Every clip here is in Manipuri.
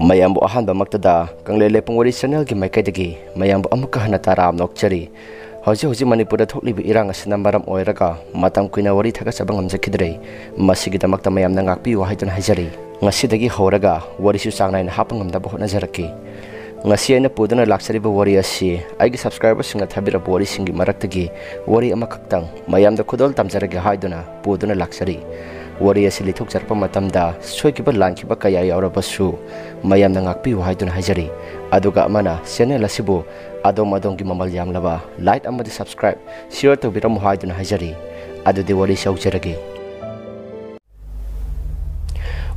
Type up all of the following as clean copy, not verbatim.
mayambu ahanba maktada kanglele pungwari channel gi maikaidagi mayambu amuka hana taram nokchari hoji manipur da thoklibi irang asina maram oiraga matam kuina wari thaga sabang amjakidrei masigi damakta mayamna ngakpi wa haidon hajari ngasidagi horaga wari su sangnai hapangam da bahona jaraki ngasi aina pudana laksari ba wari asi aigi subscriber singa thabira wari singi maraktagi wari amakaktang mayamda khudol tamjaragi haidona pudana laksari wari asi lithok jarpa matamda soikiba lankiba kaya yaurabasu mayamna ngakpi wa haidona hajari aduga amana channel asibu adongi mamal yamlaba like amadi subscribe share to biram haidona hajari adudi wari saujaragi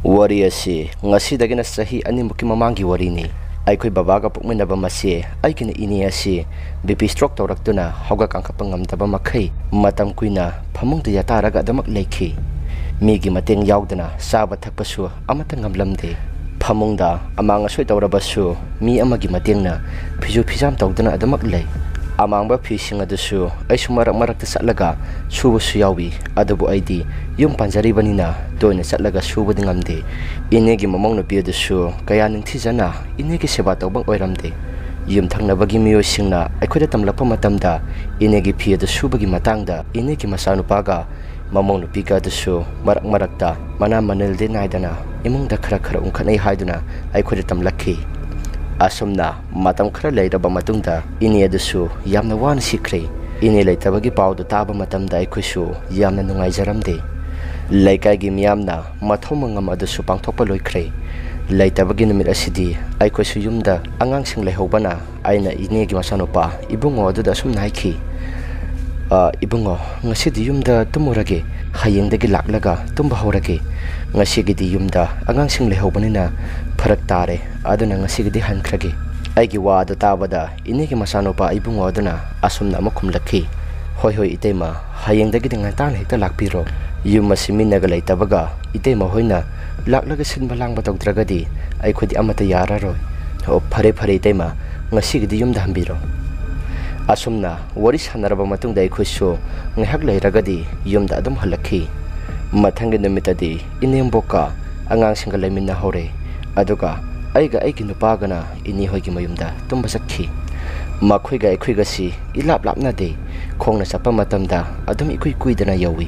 wari asi ngasi dagina sahi ani muki mamangi wari ni aikoi babaga pukminaba masi aikina ini asi BP stroke tawraktuna hoga kangkapangam daba makai matam kuina phamungda yataraga damak leikhi migi mateng yaudana saba thakpasu amata ngamlamde phamungda amanga soi tawrabasu mi amagi matengna phiju phijam tawdana adamak lei amangba phising adusu aisu marakta satlaga subusu yawi adabu aidi yum panjari banina toina satlaga subudi ngamde inegi mamongna piadusu kaya ningthijana inegi seba tawbang oiramde yum thangnabagi miyo singna aikhoida tamlapa matamda inegi phiadu subagi matangda inegi masanupaga mamong nupiga dusu marakta mana manilde naidana imungda khara ungkhanai haiduna aikhoida tamlakhi asumna matam khara leiraba matungda ini adusu yamna wan sikre ini leitabagi pawdu taba matamda aikhoisu yamna nungaijaramde leikaigi miyamna mathomangam adusu pangthokpa loikre leitabagi numit asidi aikhoisu yumda angangsing leihobana aina inegi masanopa ibungo aduda sum naikhi ibungo ngasidi yumda tumurage hayengdagi laklaga tumba horage ngasigidi yumda angangsing lehobanina farak tare aduna ngasigidi hankrage aigi wada tabada inegi masanopa ibungo aduna asumna makhumlakhi hoi itema hayengdagi ngatan hekta lakpiro yum masiminaga leitabaga itema hoina laklaga sinba langba tawdragadi aikhodi amata yararoi ho phare itema ngasigidi yumda hambiro asumna wari sanaraba matungda aikhoisu ngahak leiragadi yumda adum halakhi mathangi numitadi inemboka angangsingga leiminna hore aduga aigi nupagana ini hoigi mayumda tumba sakhi makhoiga aikhoiga si ilap-lapna de khongna sapa matamda adum ikoi kuidana yawi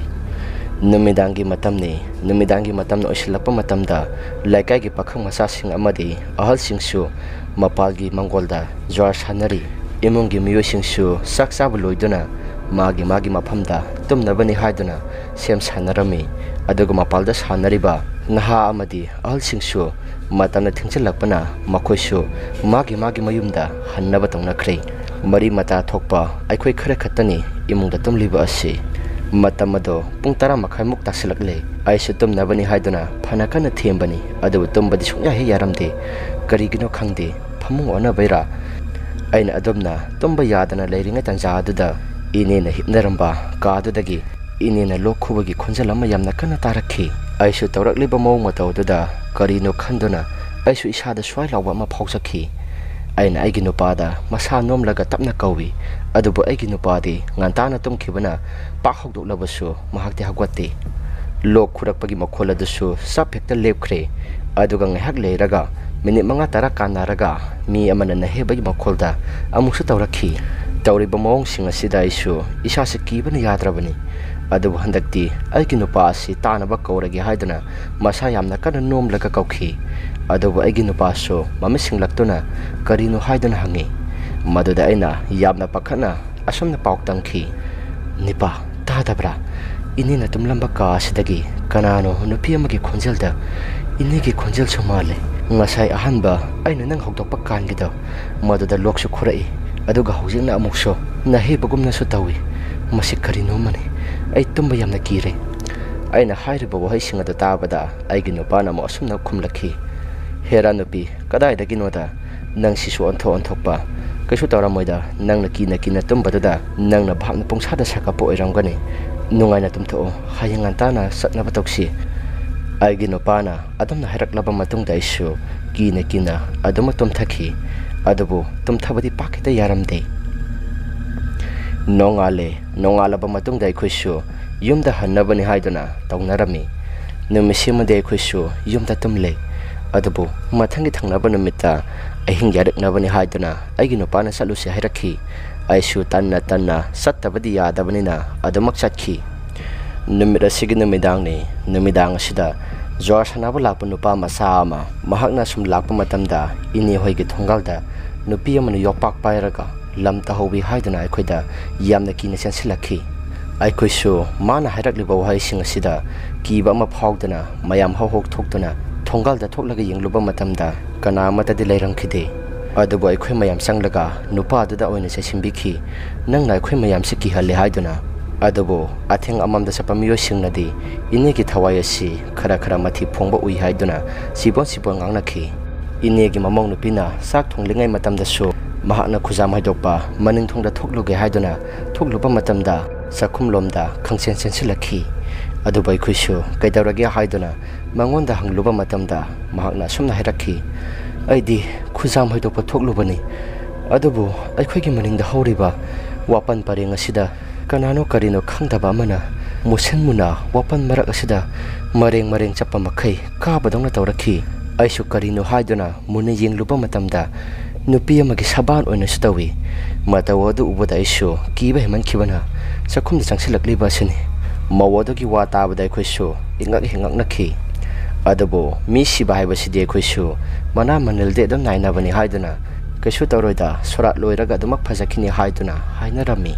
numidangi matamna osilapa matamda laikai gi pakhang masasing amadi ahal singsu mapalgi mangolda jwar sanari imungi miyosingsu saksaba loiduna magi maphamda tumnabani haiduna sem sanarami aduga mapalda sanariba naha amadi ahalsingsu matana thingchalakpana makhoisu magi mayumda hannaba tongnakhre mari mata thokpa aikhoi khare khatani imungda tumliba asi matamado pung 10 makhai muk tasilakle aisu tumnabani haiduna phanakana thembani adu tumbadi sungya he yaramde karigino khangde phamung ona baira aina adumna tumba yadana leiringa tanja aduda inena hipnaramba kaadudagi inena lokhubagi khonjalama yamna kana tarakhi aisu tawrakliba mawng matawduda karino khanduna aisu isada swai lawa ma phawsakhi aina aigi nupada masa nomlaga tapna kawi adubu aigi nupadi ngantana tumkhibana pakhokduk labasu mahakti hagwate lok khurakpagi makhola dusu sapekta lepkhre aduga ngahak leiraga minit mga tara kanaraga mi amana nahebagi makholda amuksu tawrakhi tawriba mawng singa sida isu isa sikibana yadrabani adu handakti aigi nupa asi tanaba kauragi haiduna masa yamna kana nomlaga kaukhi adu aigi nupa so mamising laktuna karino haiduna hangi maduda aina yamna pakhana asumna pauktangki nipa tadabra inina tumlamba ka asidagi kanano nupi amagi khonjelda inigi khonjel somale ngasai ahanba aina nang hokdokpa kangido maduda loksu khurai aduga hojingna amukso nahi bagumna su tawi masi karino mani ai tumba yamna kire aina hairiba wahai singa da tabada aigi nupana mo asumna khumlakhi hera nupi kadai dagi noda nang sisu onthokpa kaisu tawramoida nangna kina tumbadada nangna bhapna pungsada sakapo oiramgani nungaina tumtho hayangantana satna batoksi aigi nupana adumna haraklaba matungda isu kina aduma tumthakhi adubu tumthabadi pakita yaramde nongalaba matungda aikhoisu yumda hannabani haiduna tawnarami numisimade aikhoisu yumda tumle ꯑꯗꯨꯕꯨ ꯃꯊꯪꯒꯤ ꯊꯪꯅꯕ ꯅꯨꯃꯤꯠꯇ ꯑꯍꯤꯡ ꯌꯥꯔꯛꯅꯕꯅꯤ ꯍꯥꯏꯗꯨꯅ ꯑꯩꯒꯤ ꯅꯨꯄꯥꯅ ꯆꯠꯂꯨꯁꯤ ꯍꯥꯏꯔꯛꯈꯤ꯫ ꯑꯩꯁꯨ ꯇꯟꯅ ꯆꯠꯇꯕꯗꯤ ꯌꯥꯗꯕꯅꯤꯅ ꯑꯗꯨꯃꯛ ꯆꯠꯈꯤ꯫ ꯅꯨꯃꯤꯠ ꯑꯁꯤꯒꯤ ꯅꯨꯃꯤꯗꯥꯡꯅꯤ꯫ ꯅꯨꯃꯤꯗꯥꯡ ꯑꯁꯤꯗ ꯖ꯭ꯋꯥꯔ ꯁꯥꯟꯅꯕ ꯂꯥꯛꯄ ꯅꯨꯄꯥ ꯃꯆꯥ ꯑꯃ ꯃꯍꯥꯛꯅ ꯁꯨꯝ ꯂꯥꯛꯄ ꯃꯇꯝꯗ ꯏꯅꯦ ꯍꯣꯏꯒꯤ ꯊꯣꯡꯒꯥꯜꯗ ꯅꯨꯄꯤ ꯑꯃꯅ ꯌꯣꯄꯥꯛ ꯄꯥꯏꯔꯒ ꯂꯝ ꯇꯥꯍꯧꯕꯤ ꯍꯥꯏꯗꯨꯅ ꯑꯩꯈꯣꯏꯗ ꯌꯥꯝꯅ ꯀꯤꯅ ꯆꯦꯟꯁꯤꯜꯂꯛꯈꯤ꯫ ꯑꯩꯈꯣꯏꯁꯨ ꯃꯥꯅ ꯍꯥꯏꯔꯛꯂꯤꯕ ꯋꯥꯍꯩꯁꯤꯡ ꯑꯁꯤꯗ ꯀꯤꯕ ꯑꯃ ꯐꯥꯎꯗꯨꯅ ꯃꯌꯥꯝ ꯍꯧ ꯊꯣꯛꯇꯨꯅ ꯊꯣꯡꯒꯥꯜꯗ ꯊꯣꯛꯂꯒ ꯌꯦꯡꯂꯨꯕ ꯃꯇꯝꯗ ꯀꯅꯥ ꯑꯃꯠꯇꯗꯤ ꯂꯩꯔꯝꯈꯤꯗꯦ꯫ ꯑꯗꯨꯕꯨ ꯑꯩꯈꯣꯏ ꯃꯌꯥꯝ ꯆꯪꯂꯒ ꯅꯨꯄꯥꯗꯨꯗ ꯑꯣꯏꯅ ꯆꯩꯁꯤꯟꯕꯤꯈꯤ, ꯅꯪꯅ ꯑꯩꯈꯣꯏ ꯃꯌꯥꯝꯁꯤ ꯀꯤꯍꯜꯂꯦ ꯍꯥꯏꯗꯨꯅ꯫ ꯑꯗꯨꯕꯨ ꯑꯊꯦꯡ ꯑꯃꯝꯗ ꯆꯠꯄ ꯃꯤꯑꯣꯏꯁꯤꯡꯅꯗꯤ ꯏꯅꯦꯒꯤ ꯊꯋꯥꯏ ꯑꯁꯤ ꯈꯔ ꯃꯊꯤ ꯐꯣꯡꯕ ꯎꯏ ꯍꯥꯏꯗꯨꯅ ꯆꯤꯕꯣꯟ ꯉꯥꯡꯅꯈꯤ꯫ ꯏꯅꯦꯒꯤ ꯃꯃꯧ ꯅꯨꯄꯤꯅ ꯆꯥꯛ ꯊꯣꯡꯂꯤꯉꯩ ꯃꯇꯝꯗꯁꯨ ꯃꯍꯥꯛꯅ ꯈꯨꯖꯥꯝ ꯍꯩꯗꯣꯛꯄ ꯃꯅꯤꯡꯊꯣꯡꯗ ꯊꯣꯛꯂꯨꯒꯦ ꯍꯥꯏꯗꯨꯅ ꯊꯣꯛꯂꯨꯕ ꯃꯇꯝꯗ ꯆꯥꯛꯈꯨꯝꯂꯣꯝꯗ ꯈꯪꯆꯦꯟ ꯆꯦꯟꯁꯤꯜꯂꯛꯈꯤ꯫ ꯑꯗꯨꯕꯨ ꯑꯩꯈꯣꯏꯁꯨ ꯀꯩꯗꯧꯔꯒꯦ ꯍꯥꯏꯗꯨꯅ ꯃꯉꯣꯟꯗ ꯍꯪꯂꯨꯕ ꯃꯇꯝꯗ ꯃꯍꯥꯛꯅ ꯑꯁꯨꯝꯅ ꯍꯥꯏꯔꯛꯈꯤ, ꯑꯩꯗꯤ ꯈꯨꯖꯥꯝ ꯍꯩꯗꯣꯛꯄ ꯊꯣꯛꯂꯨꯕꯅꯤ, ꯑꯗꯨꯕꯨ ꯑꯩꯈꯣꯏꯒꯤ ꯃꯅꯤꯡꯗ ꯍꯧꯔꯤꯕ ꯋꯥꯄꯟ ꯄꯔꯦꯡ ꯑꯁꯤꯗ ꯀꯅꯥꯅꯣ ꯀꯔꯤꯅꯣ ꯈꯪꯗꯕ ꯑꯃꯅ ꯃꯨꯁꯤꯟ ꯃꯨꯅ ꯋꯥꯄꯟ ꯃꯔꯛ ꯑꯁꯤꯗ ꯃꯔꯦꯡ ꯆꯠꯄ ꯃꯈꯩ ꯀꯥꯕꯗꯧꯅ ꯇꯧꯔꯛꯈꯤ꯫ ꯑꯩꯁꯨ ꯀꯔꯤꯅꯣ ꯍꯥꯏꯗꯨꯅ ꯃꯨꯟꯅ ꯌꯦꯡꯂꯨꯕ ꯃꯇꯝꯗ ꯅꯨꯄꯤ ꯑꯃꯒꯤ ꯁꯕꯥꯟ ꯑꯣꯏꯅꯁꯨ ꯇꯧꯏ꯫ ꯃꯇꯧ ꯑꯗꯨ ꯎꯕꯗ ꯑꯩꯁꯨ ꯀꯤꯕ ꯍꯦꯟꯃꯟꯈꯤꯕꯅ ꯆꯥꯛꯈꯨꯝꯗ ꯆꯪꯁꯤꯜꯂꯛꯂꯤꯕ ꯑꯁꯤꯅꯤ꯫ ꯃꯧ ꯑꯗꯨꯒꯤ ꯋꯥ ꯇꯥꯕꯗ ꯑꯩꯈꯣꯏꯁꯨ ꯉꯛꯅꯈꯤ꯫ ꯑꯗꯨꯕꯨ ꯃꯤ ꯁꯤꯕ ꯍꯥꯏꯕꯁꯤꯗꯤ ꯑꯩꯈꯣꯏꯁꯨ ꯃꯅꯥ ꯃꯅꯤꯜꯗꯤ ꯑꯗꯨꯝ ꯅꯥꯏꯅꯕꯅꯤ ꯍꯥꯏꯗꯨꯅ ꯀꯩꯁꯨ ꯇꯧꯔꯣꯏꯗ, ꯁꯣꯔꯥꯠ ꯂꯣꯏꯔꯒ ꯑꯗꯨꯃꯛ ꯐꯖꯈꯤꯅꯤ ꯍꯥꯏꯗꯨꯅ ꯍꯥꯏꯅꯔꯝꯃꯤ꯫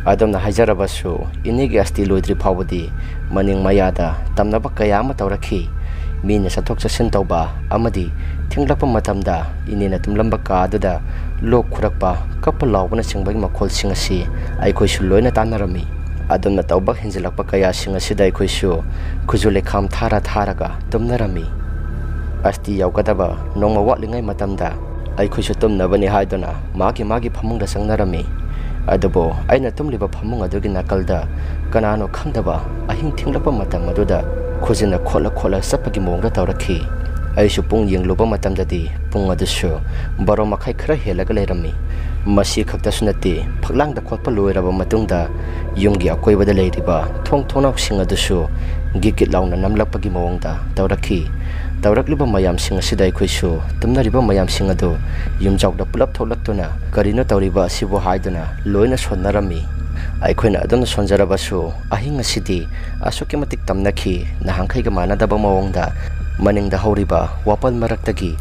ꯑꯗꯨꯝꯅ ꯍꯥꯏꯖꯔꯕꯁꯨ ꯏꯅꯦꯒꯤ ꯑꯁꯇꯤ ꯂꯣꯏꯗ꯭ꯔꯤ ꯐꯥꯎꯕꯗꯤ ꯃꯅꯤꯡ ꯃꯌꯥꯗ ꯇꯝꯅꯕ ꯀꯌꯥ ꯑꯃ ꯇꯧꯔꯛꯈꯤ꯫ ꯃꯤꯅ ꯆꯠꯊꯣꯛ ꯆꯠꯁꯤꯟ ꯇꯧꯕ ꯑꯃꯗꯤ ꯊꯦꯡꯂꯛꯄ ꯃꯇꯝꯗ ꯏꯅꯦꯅ ꯇꯨꯝꯂꯝꯕ ꯀꯥꯗꯨꯗ ꯂꯣꯛ ꯈꯨꯔꯛꯄ, ꯀꯞꯄ ꯂꯥꯎꯕꯅꯆꯤꯡꯕꯒꯤ ꯃꯈꯣꯜꯁꯤꯡ ꯑꯁꯤ ꯑꯩꯈꯣꯏꯁꯨ ꯂꯣꯏꯅ ꯇꯥꯟꯅꯔꯝꯃꯤ꯫ ꯑꯗꯨꯝꯅ ꯇꯧꯕ ꯍꯦꯟꯖꯤꯜꯂꯛꯄ ꯀꯌꯥꯁꯤꯡ ꯑꯁꯤꯗ ꯑꯩꯈꯣꯏꯁꯨ ꯈꯨꯖꯨ ꯂꯩꯈꯥꯝ ꯊꯥꯔꯒ ꯇꯨꯝꯅꯔꯝꯃꯤ꯫ ꯑꯁꯇꯤ ꯌꯧꯒꯗꯕ ꯅꯣꯡꯃ ꯋꯥꯠꯂꯤꯉꯩ ꯃꯇꯝꯗ ꯑꯩꯈꯣꯏꯁꯨ ꯇꯨꯝꯅꯕꯅꯤ ꯍꯥꯏꯗꯨꯅ ꯃꯥꯒꯤ ꯐꯃꯨꯡꯗ ꯆꯪꯅꯔꯝꯃꯤ꯫ ꯑꯗꯨꯕꯨ ꯑꯩꯅ ꯇꯨꯝꯂꯤꯕ ꯐꯃꯨꯡ ꯑꯗꯨꯒꯤ ꯅꯥꯀꯜꯗ ꯀꯅꯥꯅꯣ ꯈꯪꯗꯕ ꯑꯍꯤꯡ ꯊꯦꯡꯂꯛꯄ ꯃꯇꯝ ꯑꯗꯨꯗ ꯈꯨꯖꯤꯟꯅ ꯈꯣꯠꯂ ꯆꯠꯄꯒꯤ ꯃꯑꯣꯡꯗ ꯇꯧꯔꯛꯈꯤ꯫ ꯑꯩꯁꯨ ꯄꯨꯡ ꯌꯦꯡꯂꯨꯕ ꯃꯇꯝꯗꯗꯤ ꯄꯨꯡ ꯑꯗꯨꯁꯨ 12:30 ꯈꯔ ꯍꯦꯜꯂꯒ ꯂꯩꯔꯝꯃꯤ꯫ ꯃꯁꯤ ꯈꯛꯇꯁꯨ ꯅꯠꯇꯦ, ꯐꯛꯂꯥꯡꯗ ꯈꯣꯠꯄ ꯂꯣꯏꯔꯕ ꯃꯇꯨꯡꯗ ꯌꯨꯝꯒꯤ ꯑꯀꯣꯏꯕꯗ ꯂꯩꯔꯤꯕ ꯊꯣꯡ ꯊꯣꯡꯅꯥꯎꯁꯤꯡ ꯑꯗꯨꯁꯨ ꯒꯤꯠ ꯂꯥꯎꯅ ꯅꯝꯂꯛꯄꯒꯤ ꯃꯑꯣꯡꯗ ꯇꯧꯔꯛꯈꯤ꯫ ꯇꯧꯔꯛꯂꯤꯕ ꯃꯌꯥꯝꯁꯤꯡ ꯑꯁꯤꯗ ꯑꯩꯈꯣꯏꯁꯨ ꯇꯨꯝꯅꯔꯤꯕ ꯃꯌꯥꯝꯁꯤꯡ ꯑꯗꯨ ꯌꯨꯝꯖꯥꯎꯗ ꯄꯨꯂꯞ ꯊꯣꯛꯂꯛꯇꯨꯅ ꯀꯔꯤꯅꯣ ꯇꯧꯔꯤꯕ ꯑꯁꯤꯕꯨ ꯍꯥꯏꯗꯨꯅ ꯂꯣꯏꯅ ꯁꯣꯟꯅꯔꯝꯃꯤ꯫ ꯑꯩꯈꯣꯏꯅ ꯑꯗꯨꯝꯅ ꯁꯣꯟꯖꯔꯕꯁꯨ ꯑꯍꯤꯡ ꯑꯁꯤꯗꯤ ꯑꯁꯨꯛꯀꯤ ꯃꯇꯤꯛ ꯇꯝꯅꯈꯤ, ꯅꯍꯥꯟꯈꯩꯒ ꯃꯥꯟꯅꯗꯕ ꯃꯑꯣꯡꯗ ꯃꯅꯤꯡꯗ ꯍꯧꯔꯤꯕ ꯋꯥꯄꯜ ꯃꯔꯛꯇꯒꯤ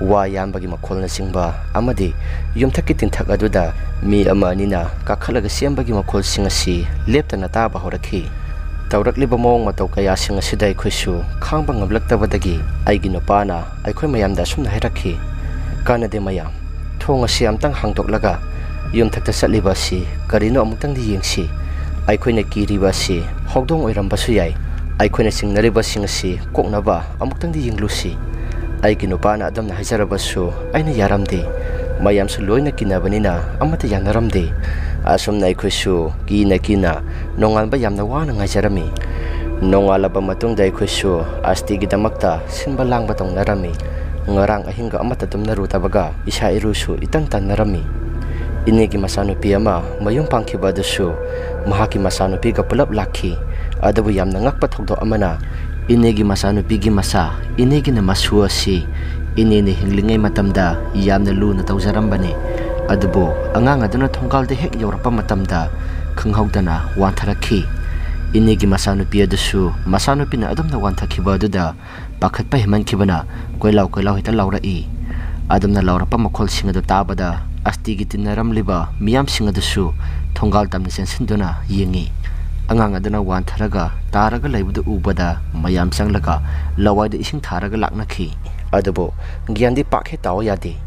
ꯋꯥ ꯌꯥꯟꯕꯒꯤ ꯃꯈꯣꯜꯅꯆꯤꯡꯕ ꯑꯃꯗꯤ ꯌꯨꯝꯊꯛꯀꯤ ꯇꯤꯟꯊꯛ ꯑꯗꯨꯗ ꯃꯤ ꯑꯃ ꯑꯅꯤꯅ ꯀꯥꯈꯠꯂꯒ ꯆꯦꯟꯕꯒꯤ ꯃꯈꯣꯜꯁꯤꯡ ꯑꯁꯤ ꯂꯦꯞꯇꯅ ꯇꯥꯕ ꯍꯧꯔꯛꯈꯤ꯫ ꯇꯧꯔꯛꯂꯤꯕ ꯃꯑꯣꯡ ꯃꯇꯧ ꯀꯌꯥꯁꯤꯡ ꯑꯁꯤꯗ ꯑꯩꯈꯣꯏꯁꯨ ꯈꯥꯡꯕ ꯉꯝꯂꯛꯇꯕꯗꯒꯤ ꯑꯩꯒꯤ ꯅꯨꯄꯥꯅ ꯑꯩꯈꯣꯏ ꯃꯌꯥꯝꯗ ꯑꯁꯨꯝꯅ ꯍꯥꯏꯔꯛꯈꯤ, ꯀꯥꯟꯅꯗꯦ ꯃꯌꯥꯝ, ꯊꯣꯡ ꯑꯁꯤ ꯑꯝꯇꯪ ꯍꯥꯡꯗꯣꯛꯂꯒ ꯌꯨꯝꯊꯛꯇ ꯆꯠꯂꯤꯕ ꯑꯁꯤ ꯀꯔꯤꯅꯣ ꯑꯃꯨꯛꯇꯪꯗꯤ ꯌꯦꯡꯁꯤ꯫ ꯑꯩꯈꯣꯏꯅ ꯀꯤꯔꯤꯕ ꯑꯁꯤ ꯍꯧꯗꯣꯡ ꯑꯣꯏꯔꯝꯕꯁꯨ ꯌꯥꯏ, ꯑꯩꯈꯣꯏꯅ ꯆꯤꯡꯅꯔꯤꯕꯁꯤꯡ ꯑꯁꯤ ꯀꯣꯛꯅꯕ ꯑꯃꯨꯛꯇꯪꯗꯤ ꯌꯦꯡꯂꯨꯁꯤ꯫ ꯑꯩꯒꯤ ꯅꯨꯄꯥꯅ ꯑꯗꯨꯝꯅ ꯍꯥꯏꯖꯔꯕꯁꯨ ꯑꯩꯅ ꯌꯥꯔꯝꯗꯦ꯫ ꯃꯌꯥꯝꯁꯨ ꯂꯣꯏꯅ ꯀꯤꯅꯕꯅꯤꯅ ꯑꯃꯠꯇ ꯌꯥꯅꯔꯝꯗꯦ꯫ ꯑꯁꯨꯝꯅ ꯑꯩꯈꯣꯏꯁꯨ ꯀꯤꯅ ꯅꯣꯡꯉꯥꯟꯕ ꯌꯥꯝꯅ ꯋꯥꯅ ꯉꯥꯏꯖꯔꯝꯃꯤ꯫ ꯅꯣꯡꯉꯥꯜꯂꯕ ꯃꯇꯨꯡꯗ ꯑꯩꯈꯣꯏꯁꯨ ꯑꯁꯇꯤꯒꯤꯗꯃꯛꯇ ꯁꯤꯟꯕ ꯂꯥꯡꯕ ꯇꯧꯅꯔꯝꯃꯤ꯫ ꯉꯔꯥꯡ ꯑꯍꯤꯡꯒ ꯑꯃꯠꯇ ꯇꯨꯝꯅꯔꯨꯗꯕꯒ ꯏꯁꯥ ꯏꯔꯨꯁꯨ ꯏꯇꯟ ꯇꯟꯅꯔꯝꯃꯤ꯫ ꯏꯅꯦꯒꯤ ꯃꯆꯥꯅꯨꯄꯤ ꯑꯃ ꯃꯌꯨꯝ ꯄꯥꯟꯈꯤꯕ ꯑꯗꯨꯁꯨ ꯃꯍꯥꯛꯀꯤ ꯃꯆꯥꯅꯨꯄꯤꯒ ꯄꯨꯂꯞ ꯂꯥꯛꯈꯤ꯫ ꯑꯗꯨꯕꯨ ꯌꯥꯝꯅ ꯉꯛꯄ ꯊꯧꯗꯣꯛ ꯑꯃꯅ ꯏꯅꯦꯒꯤ ꯃꯆꯥꯅꯨꯄꯤꯒꯤ ꯃꯆꯥ, ꯏꯅꯦꯒꯤꯅ ꯃꯁꯨ ꯑꯁꯤ ꯏꯅꯦꯅ ꯍꯤꯡꯂꯤꯉꯩ ꯃꯇꯝꯗ ꯌꯥꯝꯅ ꯂꯨꯅ ꯇꯧꯖꯔꯝꯕꯅꯤ꯫ ꯑꯗꯨꯕꯨ ꯑꯉꯥꯡ ꯑꯗꯨꯅ ꯊꯣꯡꯒꯥꯜꯗ ꯍꯦꯛ ꯌꯧꯔꯛꯄ ꯃꯇꯝꯗ ꯈꯪꯍꯧꯗꯅ ꯋꯥꯟꯊꯔꯛꯈꯤ꯫ ꯏꯅꯦꯒꯤ ꯃꯆꯥꯅꯨꯄꯤ ꯑꯗꯨꯁꯨ ꯃꯆꯥꯅꯨꯄꯤꯅ ꯑꯗꯨꯝꯅ ꯋꯥꯟꯊꯈꯤꯕ ꯑꯗꯨꯗ ꯄꯥꯈꯠꯄ ꯍꯦꯟꯃꯟꯈꯤꯕꯅ ꯀꯣꯏꯂꯥꯎ ꯍꯦꯛꯇ ꯂꯥꯎꯔꯛꯏ꯫ ꯑꯗꯨꯝꯅ ꯂꯥꯎꯔꯛꯄ ꯃꯈꯣꯜꯁꯤꯡ ꯑꯗꯨ ꯇꯥꯕꯗ ꯑꯁꯇꯤꯒꯤ ꯇꯤꯟꯅꯔꯝꯂꯤꯕ ꯃꯤꯌꯥꯝꯁꯤꯡ ꯑꯗꯨꯁꯨ ꯊꯣꯡꯒꯥꯜ ꯇꯝꯅ ꯆꯦꯟꯁꯤꯟꯗꯨꯅ ꯌꯦꯡꯉꯤ꯫ ꯑꯉꯥꯡ ꯑꯗꯨꯅ ꯋꯥꯟꯊꯔꯒ ꯇꯥꯔꯒ ꯂꯩꯕꯗꯨ ꯎꯕꯗ ꯃꯌꯥꯝ ꯆꯪꯂꯒ ꯂꯋꯥꯏꯗ ꯏꯁꯤꯡ ꯊꯥꯔꯒ ꯂꯥꯛꯅꯈꯤ꯫ ꯑꯗꯨꯕꯨ ꯒ꯭ꯌꯥꯟꯗꯤ ꯄꯥꯛ ꯍꯦꯛ ꯇꯥꯎ ꯌꯥꯗꯦ꯫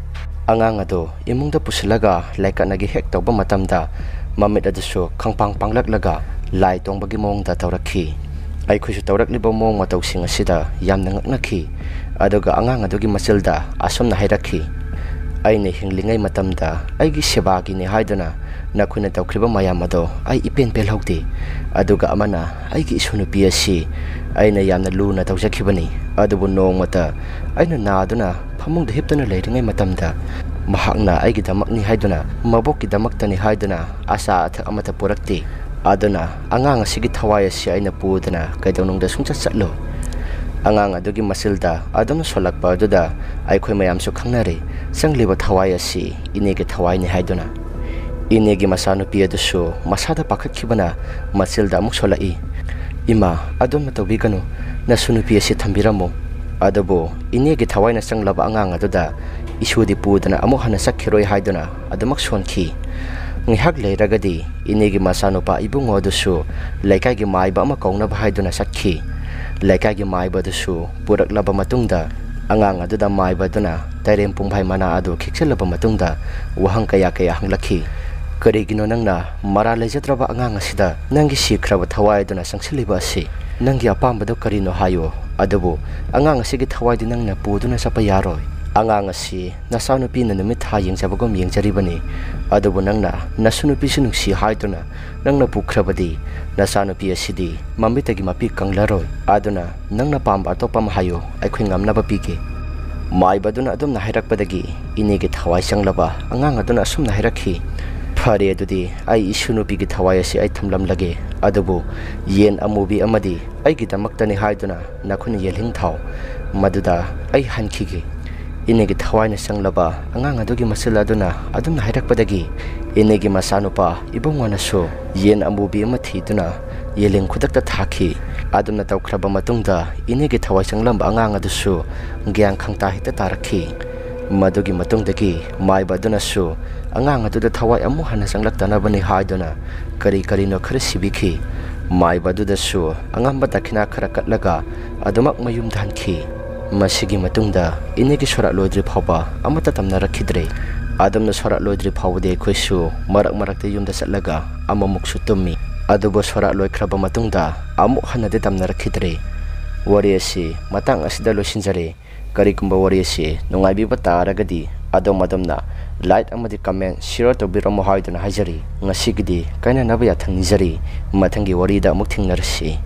ꯑꯉꯥꯡ ꯑꯗꯨ ꯏꯃꯨꯡꯗ ꯄꯨꯁꯤꯜꯂꯒ ꯂꯥꯏꯀꯠꯅꯒꯦ ꯍꯦꯛ ꯇꯧꯕ ꯃꯇꯝꯗ ꯃꯃꯤꯠ ꯑꯗꯨꯁꯨ ꯈꯪꯄꯥꯡ ꯄꯥꯡꯂꯛꯂꯒ ꯂꯥꯏ ꯇꯣꯡꯕꯒꯤ ꯃꯑꯣꯡꯗ ꯇꯧꯔꯛꯈꯤ꯫ ꯑꯩꯈꯣꯏꯁꯨ ꯇꯧꯔꯛꯂꯤꯕ ꯃꯑꯣꯡ ꯃꯇꯧꯁꯤꯡ ꯑꯁꯤꯗ ꯌꯥꯝꯅ ꯉꯛꯅꯈꯤ꯫ ꯑꯗꯨꯒ ꯑꯉꯥꯡ ꯑꯗꯨꯒꯤ ꯃꯆꯤꯜꯗ ꯑꯁꯨꯝꯅ ꯍꯥꯏꯔꯛꯈꯤ, ꯑꯩꯅ ꯍꯤꯡꯂꯤꯉꯩ ꯃꯇꯝꯗ ꯑꯩꯒꯤ ꯁꯦꯕꯥꯒꯤꯅꯤ ꯍꯥꯏꯗꯨꯅ ꯅꯈꯣꯏꯅ ꯇꯧꯈ꯭ꯔꯤꯕ ꯃꯌꯥꯝ ꯑꯗꯣ ꯑꯩ ꯏꯄꯦꯟ ꯄꯦꯜꯍꯧꯗꯦ꯫ ꯑꯗꯨꯒ ꯑꯃꯅ ꯑꯩꯒꯤ ꯏꯁꯨꯅꯨꯄꯤ ꯑꯁꯤ ꯑꯩꯅ ꯌꯥꯝꯅ ꯂꯨꯅ ꯇꯧꯖꯈꯤꯕꯅꯤ꯫ ꯑꯗꯨꯕꯨ ꯅꯣꯡꯃꯇ ꯑꯩꯅ ꯅꯥꯗꯨꯅ ꯐꯃꯨꯡꯗ ꯍꯤꯞꯇꯨꯅ ꯂꯩꯔꯤꯉꯩ ꯃꯇꯝꯗ ꯃꯍꯥꯛꯅ ꯑꯩꯒꯤꯗꯃꯛꯅꯤ ꯍꯥꯏꯗꯨꯅ, ꯃꯕꯣꯛꯀꯤꯗꯃꯛꯇꯅꯤ ꯍꯥꯏꯗꯨꯅ ꯑꯆꯥ ꯑꯊꯛ ꯑꯃꯠꯇ ꯄꯨꯔꯛꯇꯦ꯫ ꯑꯗꯨꯅ ꯑꯉꯥꯡ ꯑꯁꯤꯒꯤ ꯊꯋꯥꯏ ꯑꯁꯤ ꯑꯩꯅ ꯄꯨꯗꯅ ꯀꯩꯗꯧꯅꯨꯡꯗ ꯁꯨꯡꯆꯠ ꯆꯠꯂꯣꯏ꯫ Angang adugi masilda adum solakpa aduda aikhoi mayamsu khangnare sangliba thawai asi inegi thawai ni haiduna. Inegi masanupi adusu masada pakhakhibana masilda amuk solai. Ima adum matobiganu nasunupi asi thambiramo. Adubo inegi thawai na sanglaba angang aduda isudi pudana amuk hana sakhiroi haiduna adumak sonkhi. Ngihak leiragadi inegi masanupa ibungo adusu laikagi maiba ama kaungnaba haiduna sakhi. Laikagi maiba adusu puraklaba matungda angang aduda maiba aduna tairem pungbhai mana adu khikselaba matungda wahang kaya hanglakhi. Karigino nangna mara lejatraba angang asida nangi sikraba thawai aduna sangsiliba asi nangi apambado karino hayo adubu angang asigi thawai di nangna puduna sapa yaroi. Angang asi nasanupi na numit ha yengjabagom yengjaribani adubu nangna nasunupi sinungsi haiduna nangna pukrabadi nasanupi asidi mamitagi mapi kanglaroi aduna nangna pamba atopa mahayo aikhoi ngamnaba pige. Maibaduna adum na hairakpadagi inegi thawai sanglaba angang aduna asum na hairakhi. Phare adudi ai isunupi gi thawai asi ai thamlam lage adubu yen amubi amadi ai gi damaktani haiduna nakhuni yelhing thau maduda ai hankhige. Inegi thawai na sanglaba angang adugi masila aduna adum na hairakpadagi inegi masanupa ibungwana so yen amubi ama thiduna yeling khudakta thakhi adum na tawkraba matungda inegi thawai sanglamba angang adusu gyang khangta hita tarakhi. Madugi matungdagi maiba aduna su angang aduda thawai amu hana sanglaktanabani haiduna kari no khara sibikhi. Maiba aduda su angamba dakhina khara katlaga adumak mayum dhankhi. Masigi matungda inegi sorak lodri phawba amata tamna rakhidre adamna sorak lodri phawde khoisu marak te yumda satlaga amamuk su tummi adubo sorak loikraba matungda amuk hanade tamna rakhidre. Wari asi matang asida losinjare karigumba wari asi nungaibi bataragadi adom adamna like amadi comment share to biramo haiduna hajari ngasigidi kaina nabaya thangnijari mathangi wari da amuk thingnarsi.